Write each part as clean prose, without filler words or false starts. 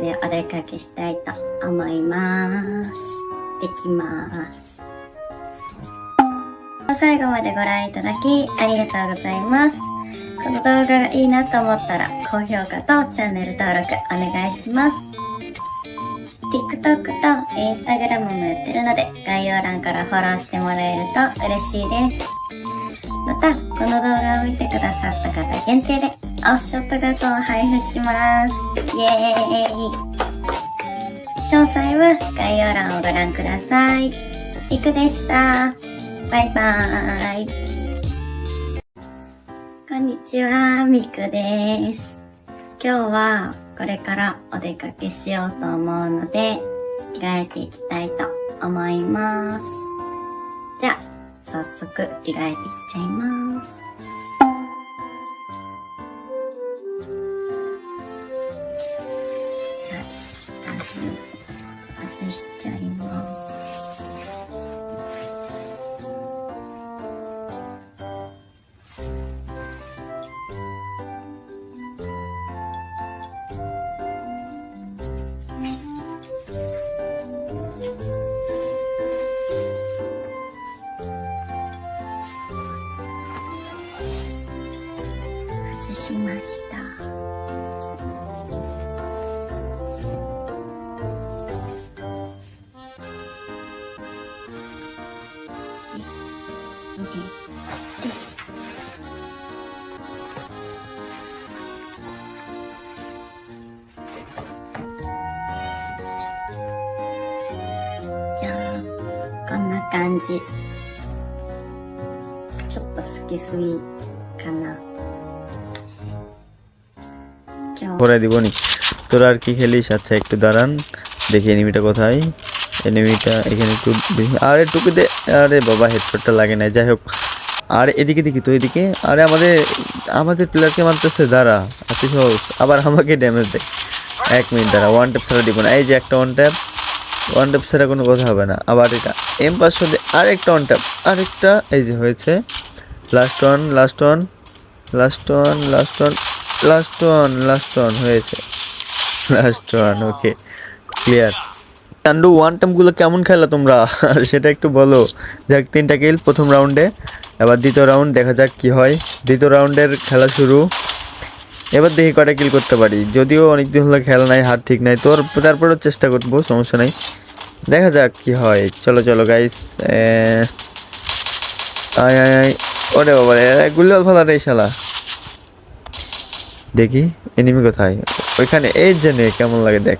でお出かけしたいと思います。できます。最後までご覧いただきありがとうございます。この動画がいいなと思ったら高評価とチャンネル登録お願いします。TikTok と Instagram もやってるので概要欄からフォローしてもらえると嬉しいです。また、この動画を見てくださった方限定でオフショット画像を配布します。イエーイ。詳細は概要欄をご覧ください。いくでした。バイバーイ。こんにちは、みくです。今日はこれからお出かけしようと思うので、着替えていきたいと思います。じゃあ、早速着替えていっちゃいます。じゃあ、下地外しちゃいます。しました。じゃあ、こんな感じ。ちょっと好きすぎかな。করে দিবনি তোরা আর কি খেলিস? আচ্ছা একটু দাঁড়ান, দেখি এনিমিটা কোথায়। এনিমিটা এখানে একটু দেখি। আরে টুকু দে। আরে বাবা, হেডশটটা লাগে না। যাই হোক, আর এদিকে দেখি তো, এদিকে। আরে আমাদের প্লেয়ারকে মারতেছে। দাঁড়া, আপনি সহজ আবার আমাকে ড্যামেজ দেয়। 1 মিনিট দাঁড়া, ওয়ান ট্যাপ ছাড়া দিব না। এই যে একটা ওয়ান ট্যাপ ছাড়া কোনো কথা হবে না। আবার এটা M500 দিয়ে আরেকটা ওয়ান ট্যাপ, আরেকটা। এই যে হয়েছে। লাস্ট ওয়ান হয়েছে। লাস্ট ওয়ান, ওকে, ক্লিয়ার। চান্ডু, ওয়ান টাইমগুলো কেমন খেলা তোমরা সেটা একটু বলো। যাক, 3টা কিল প্রথম রাউন্ডে। এবার দ্বিতীয় রাউন্ড দেখা যাক কি হয়। দ্বিতীয় রাউন্ডের খেলা শুরু। এবার দেখি কটা কিল করতে পারি। যদিও অনেকদিন হলো খেলা নাই, হাত ঠিক নাই, তারপরেও চেষ্টা করবো, সমস্যা নাই। দেখা যাক কি হয়। চলো গাইস। আয় ওরে বাবা, গুলিওয়াল ফালা রে শালা। দেখি এনিমি কোথায়। ওইখানে। এই যে নে, কেমন লাগে দেখ।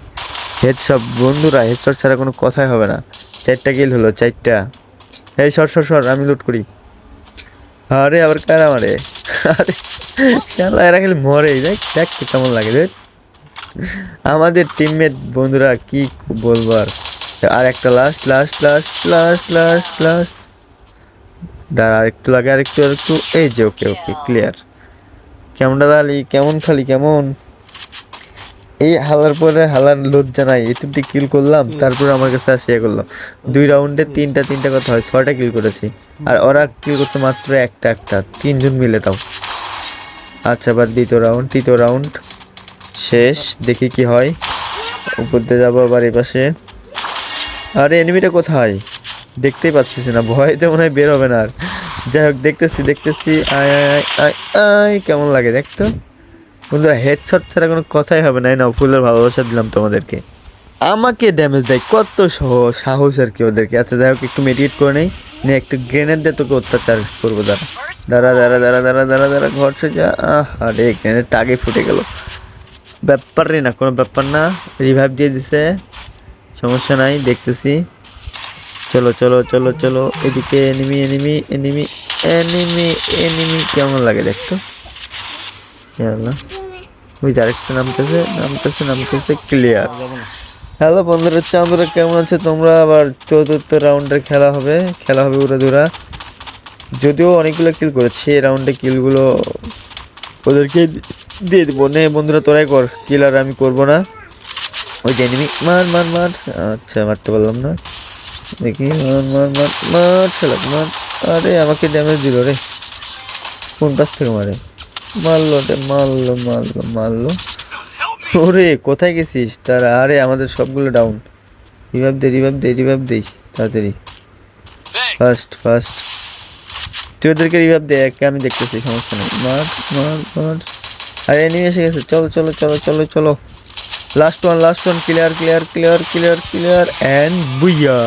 হেডশট বন্ধুরা, হেডশট ছাড়া কোনো কথাই হবে না। 4টা কিল হলো, 4টা। এই সর, আমি লুট করি। আরে আবার কারা মারে? আরে শালা, এরা খালি মরে। দেখ কেমন লাগে রে আমাদের টিমমেট বন্ধুরা, কি বলবো আর। আর একটা লাস্ট। দাঁড়া, আরেকটু লাগে, আরেকটু। এই যে, ওকে, ক্লিয়ার। কেমনটা দালি, কেমন খালি, কেমন এই হালার পরে হালার লজ্জা নাই। এতটি কিল করলাম, তারপর আমার কাছে আসিয়া করলাম 2 রাউন্ডে তিনটা কথা হয়, 6টা কিল করেছি। আর ওরা কিল করতে মাত্র একটা। 3জন মিলে তাও। আচ্ছা, এবার তৃতীয় রাউন্ড শেষ। দেখি কি হয়। উপর দিয়ে যাবো আবার এই পাশে। আরে এনিমিটা কোথায়? দেখতেই পাচ্ছিস না, ভয়তে মনে হয় বের হবে না আর। যাই হোক, দেখতেছি। আয় কেমন লাগে দেখতো বন্ধুরা। হেডশট ছাড়া কোনো কথাই হবে না। না, ফুলের ভালোবাসা দিলাম তোমাদেরকে। আমাকে ড্যামেজ দেয়, কত সাহস আর কি ওদেরকে। আচ্ছা যাই হোক, একটু মেডিকেট করে নেই। একটু গ্রেনেড দিয়ে তোকে অত্যাচার করবো। দাঁড়া, ঘর সে যা। আরে গ্রেনেডটা আগে ফুটে গেল। কোনো ব্যাপার না। রিভাইভ দিয়ে দিছে, সমস্যা নাই, দেখতেছি। চলো। এদিকে এনিমি কেমন লাগে দেখতো। ওই আরেকটা নামতেছে। ক্লিয়ার। হ্যালো বন্ধুরা, চাঁদুরা কেমন আছে তোমরা? আবার 4র্থ রাউন্ডের খেলা হবে উড়াধুরা। যদিও অনেকগুলো কিল করেছি এই রাউন্ডে, কিলগুলো ওদেরকে দিয়ে দিব। নে বন্ধুরা, তোরাই কর কিল, আর আমি করবো না। ওই যে এনিমি, মার। আচ্ছা, মারতে পারলাম না। দেখি, মার শালা, মার। আরে আমাকে ড্যামেজ দিল রে। কোন পাশ থেকে মারে? মারলো। ওরে কোথায় গেছিস তারা? আরে আমাদের সবগুলো ডাউন। রিভাইভ দে, রিভাইভ দে, রিভাইভ দে তাড়াতাড়ি। ফার্স্ট ফার্স্ট তুই ওদেরকে রিভাইভ দে, একে আমি দেখতেছি, সমস্যা নেই। মার মার মার। আরে এনিমি এসে গেছে, চলো চলো চলো চলো চলো। Last one clear clear clear clear clear and booyah.